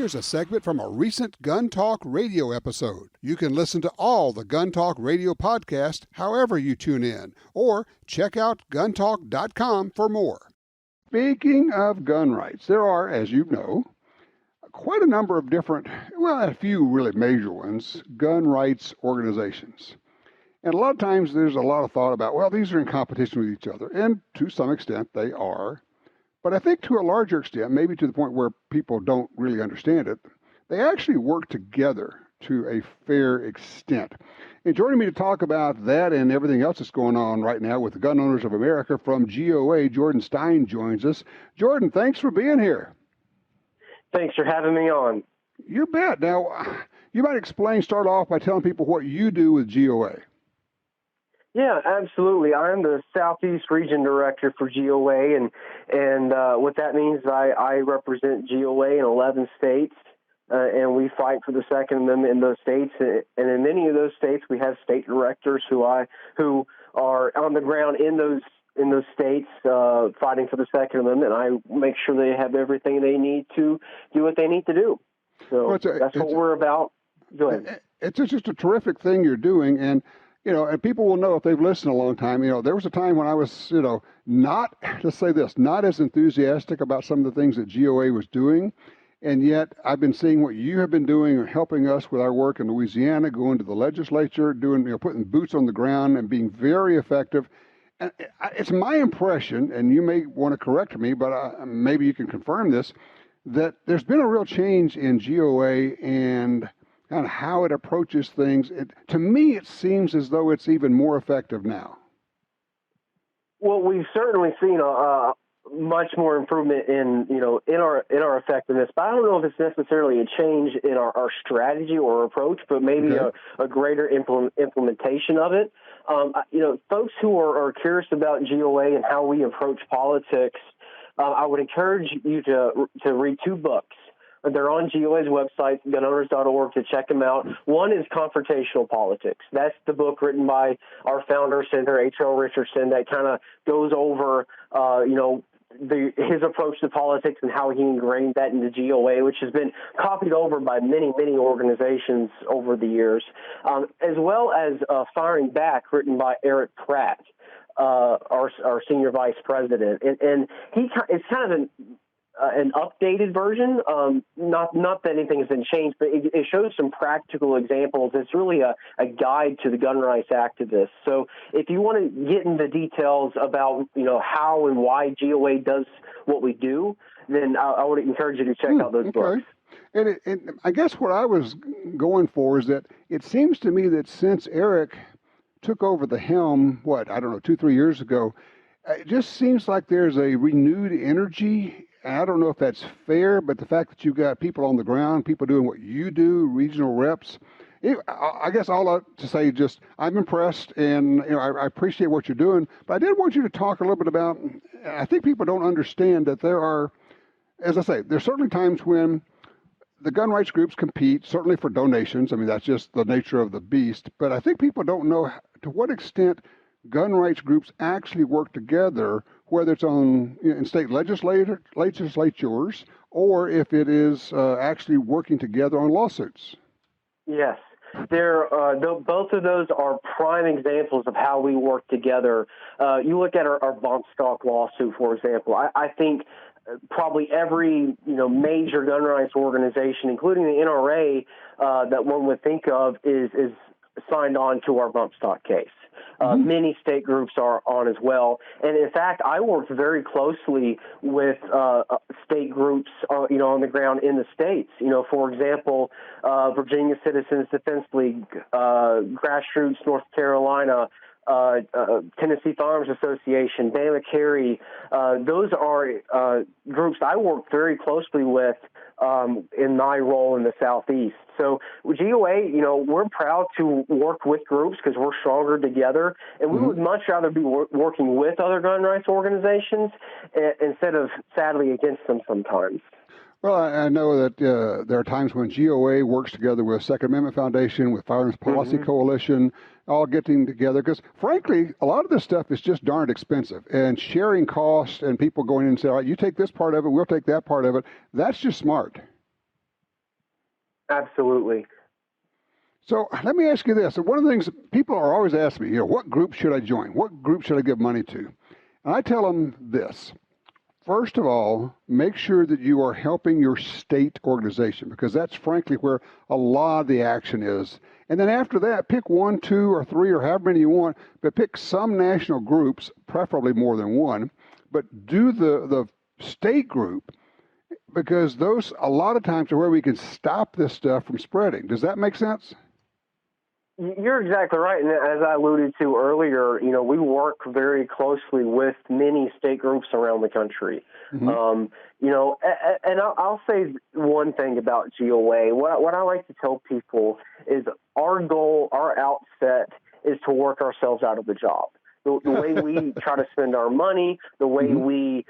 Here's a segment from a recent Gun Talk radio episode. You can listen to all the Gun Talk radio podcasts however you tune in, or check out guntalk.com for more. Speaking of gun rights, there are, as you know, quite a number of different, well, a few really major ones, gun rights organizations. And a lot of times there's a lot of thought about, well, these are in competition with each other. And to some extent they are. But I think to a larger extent, maybe to the point where people don't really understand it, they actually work together to a fair extent. And joining me to talk about that and everything else that's going on right now with the Gun Owners of America from GOA, Jordan Stein joins us. Jordan, thanks for being here. Thanks for having me on. You bet. Now, you might start off by telling people what you do with GOA. Yeah, absolutely. I'm the Southeast Region Director for GOA, and what that means is I represent GOA in 11 states, and we fight for the Second Amendment in those states. And in many of those states, we have state directors who are on the ground in those states fighting for the Second Amendment. I make sure they have everything they need to do what they need to do. So that's what we're about. Go ahead. It's just a terrific thing you're doing, and and people will know if they've listened a long time. There was a time when I was, not as enthusiastic about some of the things that GOA was doing. And yet I've been seeing what you have been doing, helping us with our work in Louisiana, going to the legislature, putting boots on the ground and being very effective. And it's my impression, and you may want to correct me, but maybe you can confirm this, that there's been a real change in GOA and kind of how it approaches things. To me, it seems as though it's even more effective now. Well, we've certainly seen a much more improvement in our effectiveness. But I don't know if it's necessarily a change in our strategy or approach, but maybe a greater implementation of it. Folks who are curious about GOA and how we approach politics, I would encourage you to read two books. They're on GOA's website, gunowners.org, to check them out. One is Confrontational Politics. That's the book written by our founder, Senator H.L. Richardson, that kind of goes over, his approach to politics and how he ingrained that into GOA, which has been copied over by many, many organizations over the years, as well as Firing Back, written by Eric Pratt, our senior vice president. And it's kind of an updated version. Not that anything has been changed, but it shows some practical examples. It's really a guide to the gun rights activists. So if you want to get into details about how and why GOA does what we do, then I would encourage you to check out those books. And I guess what I was going for is that it seems to me that since Eric took over the helm, 2-3 years ago, it just seems like there's a renewed energy. I don't know if that's fair, but the fact that you've got people on the ground, people doing what you do, regional reps, I guess all I have to say just I'm impressed, and I appreciate what you're doing. But I did want you to talk a little bit about, I think people don't understand that there are, as I say, there's certainly times when the gun rights groups compete, certainly for donations. I mean, that's just the nature of the beast. But I think people don't know to what extent gun rights groups actually work together, whether it's in state legislatures or if it is actually working together on lawsuits. Yes. Both of those are prime examples of how we work together. You look at our bump stock lawsuit, for example. I think probably every major gun rights organization, including the NRA, that one would think of is signed on to our bump stock case. Many state groups are on as well. And in fact, I worked very closely with state groups, on the ground in the states. For example, Virginia Citizens Defense League, Grassroots North Carolina, Tennessee Farms Association, Bama Carry. Those are groups I work very closely with in my role in the Southeast. So with GOA, we're proud to work with groups because we're stronger together, and we would much rather be working with other gun rights organizations instead of, sadly, against them sometimes. Well, I know that there are times when GOA works together with Second Amendment Foundation, with Firearms Policy Coalition, all getting together, because frankly, a lot of this stuff is just darn expensive, and sharing costs and people going in and saying, all right, you take this part of it, we'll take that part of it, that's just smart. Absolutely. So let me ask you this. One of the things people are always asking me, what group should I join? What group should I give money to? And I tell them this. First of all, make sure that you are helping your state organization, because that's frankly where a lot of the action is. And then after that, pick 1, 2, or 3, or however many you want, but pick some national groups, preferably more than one, but do the state group, because those a lot of times are where we can stop this stuff from spreading. Does that make sense? You're exactly right. And as I alluded to earlier, we work very closely with many state groups around the country. Mm-hmm. And I'll say one thing about GOA. What I like to tell people is our goal, our outset, is to work ourselves out of the job. The way we try to spend our money, the way mm-hmm. we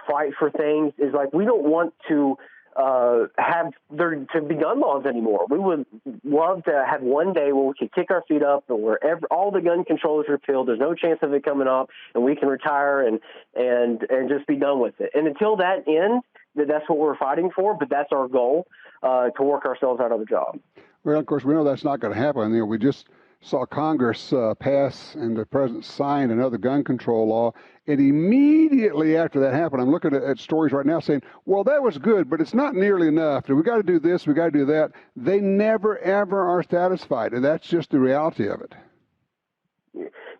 fight for things is like we don't want to have there to be gun laws anymore. We would love to have one day where we could kick our feet up and where all the gun controls are repealed. There's no chance of it coming up, and we can retire and just be done with it. And until that ends, that's what we're fighting for. But that's our goal, to work ourselves out of the job. Well, of course, we know that's not going to happen. We just saw Congress pass and the president signed another gun control law. And immediately after that happened, I'm looking at stories right now saying, well, that was good, but it's not nearly enough. We got to do this, we got to do that. They never, ever are satisfied. And that's just the reality of it.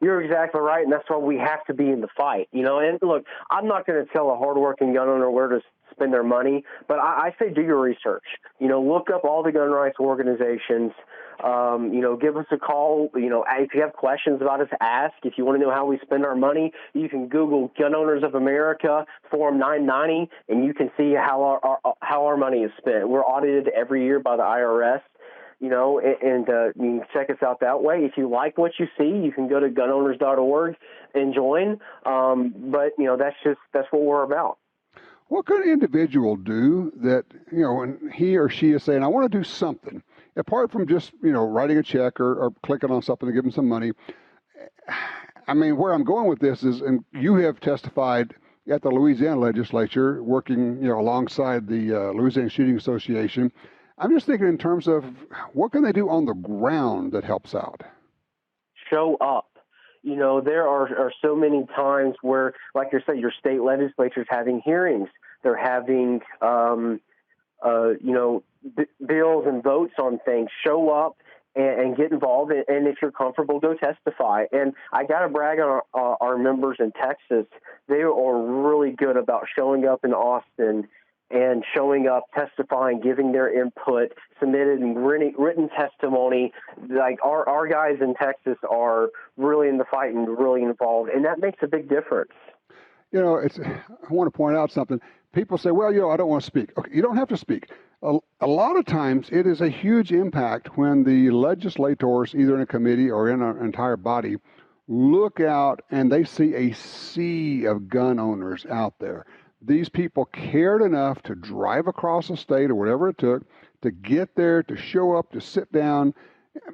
You're exactly right, and that's why we have to be in the fight. And look, I'm not going to tell a hardworking gun owner where to spend their money, but I say do your research. Look up all the gun rights organizations. Give us a call. If you have questions about us, ask. If you want to know how we spend our money, you can Google Gun Owners of America Form 990, and you can see how our money is spent. We're audited every year by the IRS. And you can check us out that way. If you like what you see, you can go to gunowners.org and join. But that's what we're about. What could an individual do that, when he or she is saying, I want to do something, apart from just, writing a check or clicking on something to give them some money? I mean, where I'm going with this is, and you have testified at the Louisiana legislature, working, alongside the Louisiana Shooting Association. I'm just thinking in terms of what can they do on the ground that helps out? Show up. There are so many times where, like you said, your state legislature is having hearings. They're having, bills and votes on things. Show up and get involved. And if you're comfortable, go testify. And I got to brag on our members in Texas. They are really good about showing up in Austin and showing up, testifying, giving their input, submitted in written testimony. Like our guys in Texas are really in the fight and really involved, and that makes a big difference. I want to point out something. People say, well, I don't want to speak. Okay, you don't have to speak. A lot of times it is a huge impact when the legislators, either in a committee or in an entire body, look out and they see a sea of gun owners out there. These people cared enough to drive across the state or whatever it took to get there, to show up, to sit down.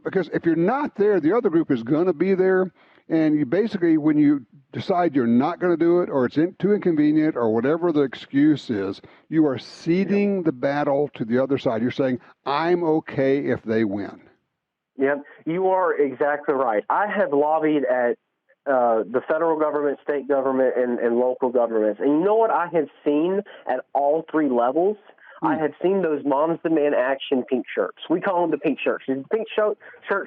Because if you're not there, the other group is going to be there. And you basically, when you decide you're not going to do it or it's too inconvenient or whatever the excuse is, you are ceding the battle to the other side. You're saying, I'm okay if they win. Yep, you are exactly right. I have lobbied at the federal government, state government, and local governments. And you know what I have seen at all three levels? I have seen those Moms Demand Action pink shirts. We call them the pink shirts. Did the pink shirt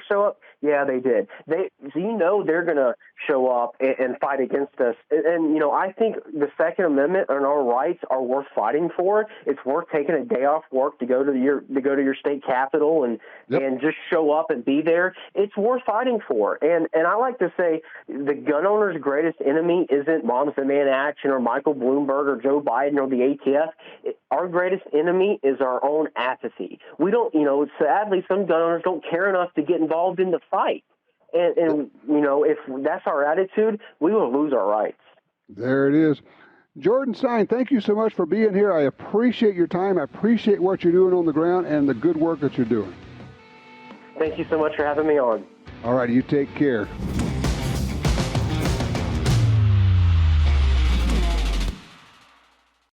show up? Yeah, they did. They're going to show up and fight against us. And I think the Second Amendment and our rights are worth fighting for. It's worth taking a day off work to go to your state capitol and just show up and be there. It's worth fighting for. And I like to say the gun owner's greatest enemy isn't Moms Demand Action or Michael Bloomberg or Joe Biden or the ATF. Our greatest enemy is our own apathy. We don't, sadly, some gun owners don't care enough to get involved in the fight. And if that's our attitude, we will lose our rights. There it is. Jordan Stein, thank you so much for being here. I appreciate your time. I appreciate what you're doing on the ground and the good work that you're doing. Thank you so much for having me on. All right, you take care.